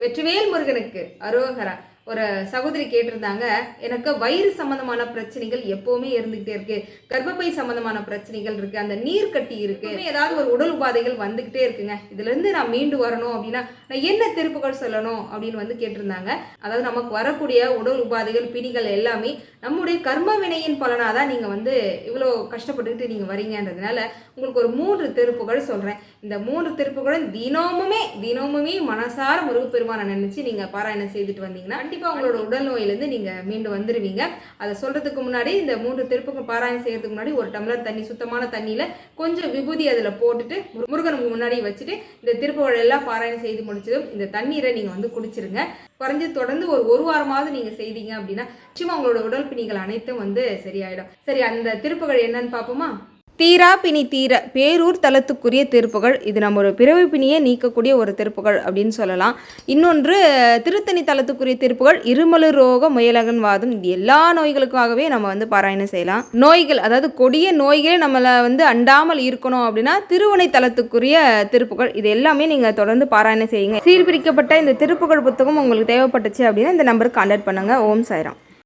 வெற்றிவேல் முருகனுக்கு அரோகரா. ஒரு சகோதரி கேட்டிருந்தாங்க, எனக்கு வயிறு சம்பந்தமான பிரச்சனைகள் எப்பவுமே இருந்துகிட்டே இருக்கு, கர்ப்பப்பை சம்பந்தமான பிரச்சனைகள் இருக்கு, அந்த நீர் கட்டி இருக்கு, ஏதாவது ஒரு உடல் உபாதைகள் வந்துகிட்டே இருக்குங்க, இதுல இருந்து நான் மீண்டு வரணும் அப்படின்னா நான் என்ன திருப்புகள் சொல்லணும் அப்படின்னு வந்து கேட்டிருந்தாங்க. அதாவது நமக்கு வரக்கூடிய உடல் உபாதைகள் பிணிகள் எல்லாமே நம்முடைய கர்ம வினையின் பலனாதான் நீங்க வந்து இவ்வளோ கஷ்டப்பட்டுக்கிட்டு நீங்க வரீங்கன்றதுனால உங்களுக்கு ஒரு 3 திருப்புகள் சொல்றேன். இந்த 3 திருப்புகளும் தினமுமே மனசார முருகப்பெருமானை நினைச்சு நீங்க பாராயணம் செய்துட்டு வந்தீங்கன்னா கண்டிப்பா உங்களோட உடல் நோயிலிருந்து நீங்க மீண்டு வந்துருவீங்க. அதை சொல்றதுக்கு முன்னாடி இந்த 3 திருப்புகள் பாராயணம் செய்யறதுக்கு முன்னாடி ஒரு டம்ளர் தண்ணி, சுத்தமான தண்ணியில கொஞ்சம் விபூதி அதுல போட்டுட்டு முருகனுக்கு முன்னாடி வச்சுட்டு இந்த திருப்புகள் எல்லாம் பாராயணம் செய்து முடிச்சதும் இந்த தண்ணீரை நீங்க வந்து குடிச்சிருங்க. குறைஞ்சு தொடர்ந்து ஒரு வாரமாவது நீங்க செய்தீங்க அப்படின்னா நிச்சயமா உங்களோட உடல் பிணிகள் அனைத்தும் வந்து சரியாயிடும். சரி, அந்த திருப்புகள் என்னன்னு பார்ப்போமா? தீரா பிணி தீர பேரூர் தலத்துக்குரிய திருப்புகள். இது நம்ம ஒரு பிறவி பிணியை நீக்கக்கூடிய ஒரு திருப்புகள் அப்படின்னு சொல்லலாம். இன்னொன்று திருத்தணி தலத்துக்குரிய திருப்புகள் இருமலு ரோக முயலகன் வாதம். இது எல்லா நோய்களுக்காகவே நம்ம வந்து பாராயணம் செய்யலாம். நோய்கள், அதாவது கொடிய நோய்களே நம்மளை வந்து அண்டாமல் இருக்கணும் அப்படின்னா திருவனை தலத்துக்குரிய திருப்புகள். இது எல்லாமே நீங்கள் தொடர்ந்து பாராயணம் செய்யுங்க. சீர்பிரிக்கப்பட்ட இந்த திருப்புகள் புத்தகம் உங்களுக்கு தேவைப்பட்டுச்சு அப்படின்னா இந்த நம்பருக்கு கான்டாக்ட் பண்ணுங்க. ஓம் சாய்ராம்.